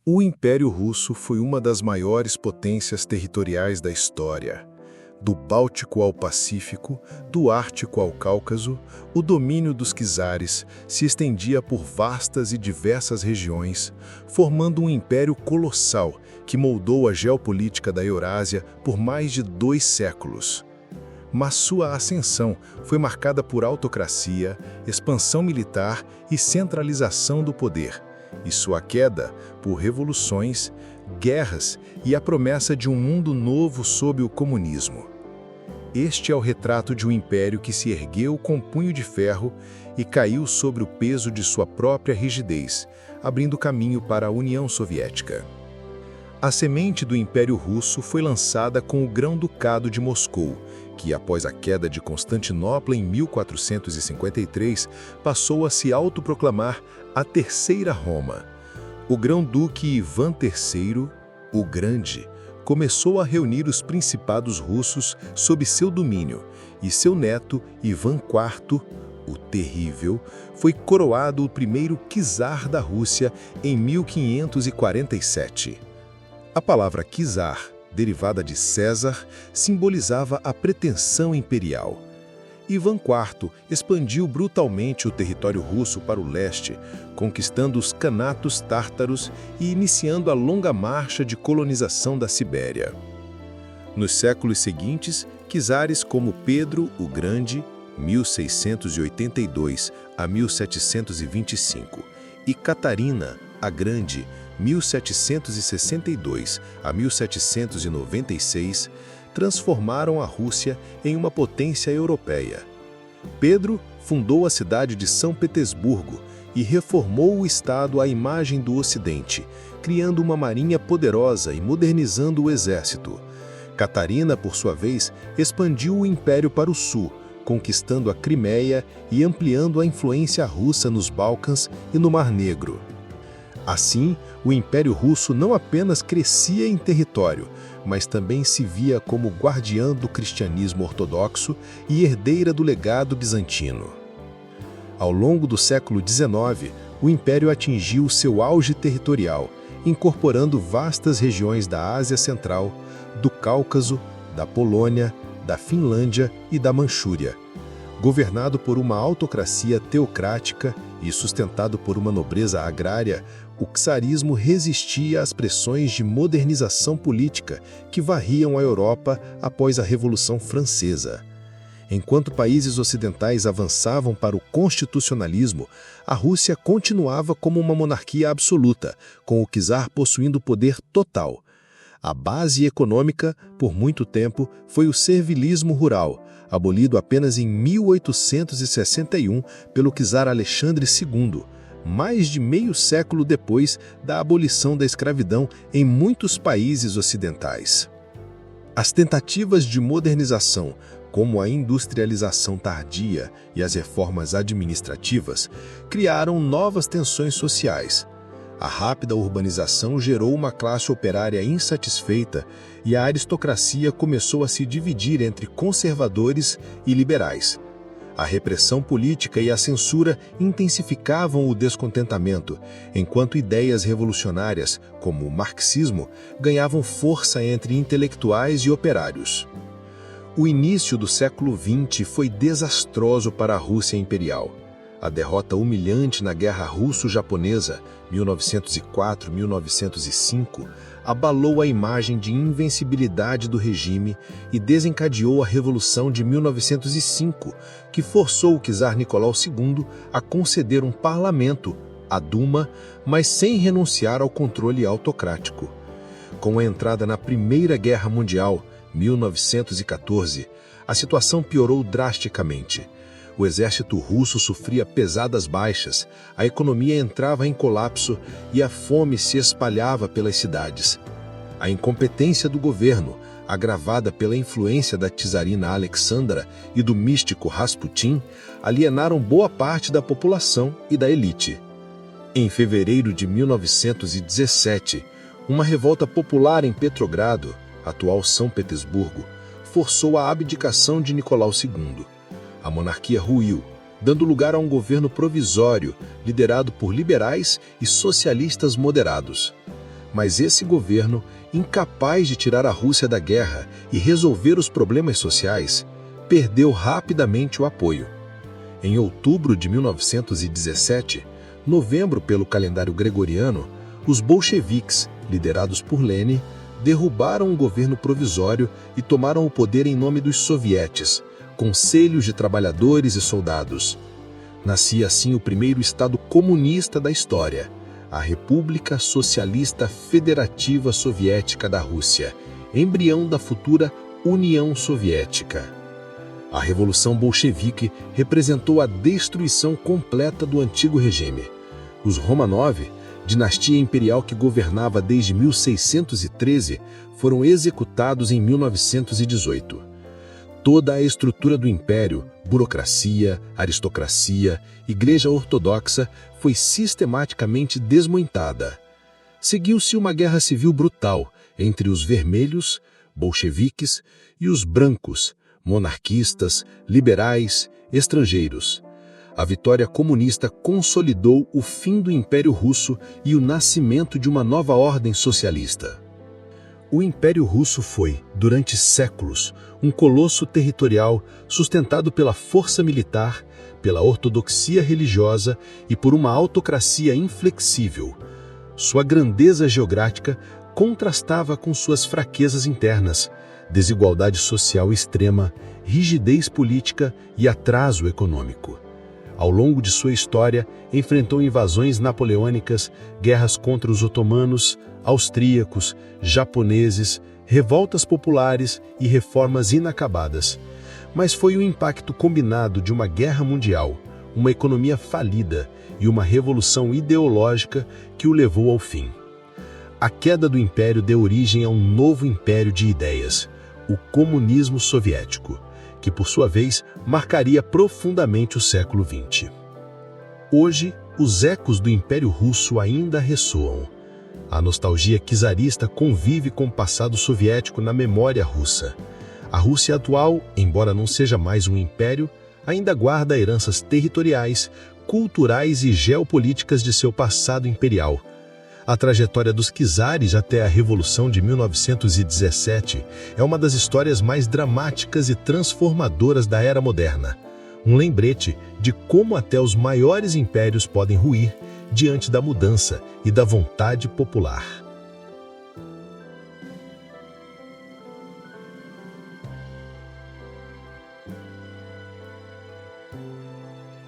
O Império Russo foi uma das maiores potências territoriais da história. Do Báltico ao Pacífico, do Ártico ao Cáucaso, o domínio dos czares se estendia por vastas e diversas regiões, formando um império colossal que moldou a geopolítica da Eurásia por mais de 2 séculos. Mas sua ascensão foi marcada por autocracia, expansão militar e centralização do poder, e sua queda por revoluções, guerras e a promessa de um mundo novo sob o comunismo. Este é o retrato de um império que se ergueu com punho de ferro e caiu sobre o peso de sua própria rigidez, abrindo caminho para a União Soviética. A semente do Império Russo foi lançada com o Grão-Ducado de Moscou, que, após a queda de Constantinopla em 1453, passou a se autoproclamar a Terceira Roma. O Grão-Duque Ivan III, o Grande, começou a reunir os principados russos sob seu domínio, e seu neto, Ivan IV, o Terrível, foi coroado o primeiro czar da Rússia em 1547. A palavra czar, derivada de César, simbolizava a pretensão imperial. Ivan IV expandiu brutalmente o território russo para o leste, conquistando os Khanatos tártaros e iniciando a longa marcha de colonização da Sibéria. Nos séculos seguintes, czares como Pedro o Grande, 1682 a 1725, e Catarina a Grande, 1762 a 1796, transformaram a Rússia em uma potência europeia. Pedro fundou a cidade de São Petersburgo e reformou o Estado à imagem do Ocidente, criando uma marinha poderosa e modernizando o exército. Catarina, por sua vez, expandiu o império para o sul, conquistando a Crimeia e ampliando a influência russa nos Balcãs e no Mar Negro. Assim, o Império Russo não apenas crescia em território, mas também se via como guardiã do cristianismo ortodoxo e herdeira do legado bizantino. Ao longo do século XIX, o Império atingiu seu auge territorial, incorporando vastas regiões da Ásia Central, do Cáucaso, da Polônia, da Finlândia e da Manchúria. Governado por uma autocracia teocrática e sustentado por uma nobreza agrária, o czarismo resistia às pressões de modernização política que varriam a Europa após a Revolução Francesa. Enquanto países ocidentais avançavam para o constitucionalismo, a Rússia continuava como uma monarquia absoluta, com o czar possuindo poder total. A base econômica, por muito tempo, foi o servilismo rural, abolido apenas em 1861 pelo czar Alexandre II, mais de meio século depois da abolição da escravidão em muitos países ocidentais. As tentativas de modernização, como a industrialização tardia e as reformas administrativas, criaram novas tensões sociais. A rápida urbanização gerou uma classe operária insatisfeita e a aristocracia começou a se dividir entre conservadores e liberais. A repressão política e a censura intensificavam o descontentamento, enquanto ideias revolucionárias, como o marxismo, ganhavam força entre intelectuais e operários. O início do século XX foi desastroso para a Rússia imperial. A derrota humilhante na Guerra Russo-Japonesa, 1904-1905, abalou a imagem de invencibilidade do regime e desencadeou a Revolução de 1905, que forçou o czar Nicolau II a conceder um parlamento, a Duma, mas sem renunciar ao controle autocrático. Com a entrada na Primeira Guerra Mundial, 1914, a situação piorou drasticamente. O exército russo sofria pesadas baixas, a economia entrava em colapso e a fome se espalhava pelas cidades. A incompetência do governo, agravada pela influência da czarina Alexandra e do místico Rasputin, alienaram boa parte da população e da elite. Em fevereiro de 1917, uma revolta popular em Petrogrado, atual São Petersburgo, forçou a abdicação de Nicolau II. A monarquia ruiu, dando lugar a um governo provisório, liderado por liberais e socialistas moderados. Mas esse governo, incapaz de tirar a Rússia da guerra e resolver os problemas sociais, perdeu rapidamente o apoio. Em outubro de 1917, novembro pelo calendário gregoriano, os bolcheviques, liderados por Lenin, derrubaram um governo provisório e tomaram o poder em nome dos sovietes, conselhos de trabalhadores e soldados. Nascia assim o primeiro Estado comunista da história, a República Socialista Federativa Soviética da Rússia, embrião da futura União Soviética. A Revolução Bolchevique representou a destruição completa do antigo regime. Os Romanov, dinastia imperial que governava desde 1613, foram executados em 1918. Toda a estrutura do império, burocracia, aristocracia, igreja ortodoxa, foi sistematicamente desmontada. Seguiu-se uma guerra civil brutal entre os vermelhos, bolcheviques, e os brancos, monarquistas, liberais, estrangeiros. A vitória comunista consolidou o fim do Império Russo e o nascimento de uma nova ordem socialista. O Império Russo foi, durante séculos, um colosso territorial sustentado pela força militar, pela ortodoxia religiosa e por uma autocracia inflexível. Sua grandeza geográfica contrastava com suas fraquezas internas, desigualdade social extrema, rigidez política e atraso econômico. Ao longo de sua história, enfrentou invasões napoleônicas, guerras contra os otomanos, austríacos, japoneses, revoltas populares e reformas inacabadas. Mas foi o impacto combinado de uma guerra mundial, uma economia falida e uma revolução ideológica que o levou ao fim. A queda do império deu origem a um novo império de ideias, o comunismo soviético, que por sua vez marcaria profundamente o século XX. Hoje, os ecos do Império Russo ainda ressoam. A nostalgia czarista convive com o passado soviético na memória russa. A Rússia atual, embora não seja mais um império, ainda guarda heranças territoriais, culturais e geopolíticas de seu passado imperial. A trajetória dos czares até a Revolução de 1917 é uma das histórias mais dramáticas e transformadoras da era moderna. Um lembrete de como até os maiores impérios podem ruir diante da mudança e da vontade popular.